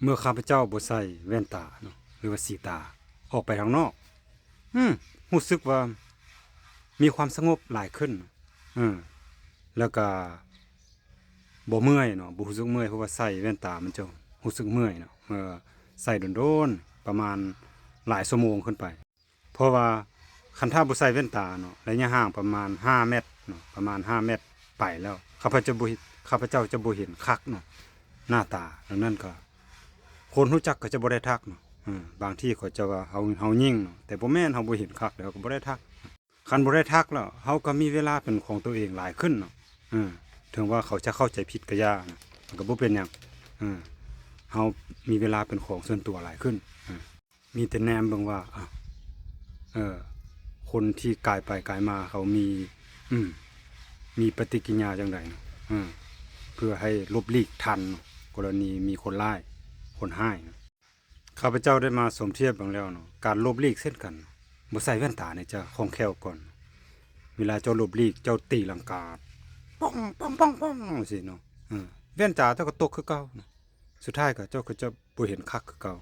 เมื่อข้าพเจ้าบ่ใส่แว่นตาเนาะหรือว่าสีตาออกไปข้างนอกอืมรู้สึกว่ามีความสงบหลายขึ้นอืมแล้วก็บ่เมื่อยเนาะบ่รู้สึกเมื่อยเพราะว่าใส่แว่นตามันจะรู้สึกเมื่อยเนาะเมื่อใส่โดนๆประมาณหลายชั่วโมงขึ้นไปเพราะว่าคันถ้าบ่ใส่แว่นตาเนาะระยะห่างประมาณ5เมตรเนาะประมาณ5เมตรไปแล้วข้าพเจ้าจะบ่เห็นคักเนาะหน้าตาดังนั้นก็ คนรู้จักก็จะบ่ได้ทักเนาะบางที่เขาจะว่าเฮายิ่งเนาะแต่บ่แม่นเฮาบ่เห็นคักแล้วก็บ่ได้ทักคันบ่ได้ทักแล้วเฮาก็มีเวลาเป็นของตัวเองหลายขึ้นเนาะถึงว่าเขาจะเข้าใจผิดก็ยานะมันก็บ่เป็นหยังเออเฮามีเวลาเป็นของส่วนตัวหลายขึ้นมีแต่แนมเบิ่งว่าเออคนที่กายไปกายมาเขามีอืมมีปฏิกิริยาจังไดเนาะเพื่อให้ลบหลีกทันเนาะกรณีมีคนร้ายคนร้ายเนาะ ข้าพเจ้าได้มาสมเทียบบางแล้วเนาะการลบลีกเส้นกันบ่ใส่แว่นตาเนี่ยจะคล่องแคล่วก่อนเวลาเจ้าลบลีกเจ้าตีลังกาป้องป้องป้องป้องสิเนาะแว่นตาเจ้าก็ตกคือเก่าเนาะสุดท้ายก็เจ้าก็จะบ่เห็นคักคือเก่า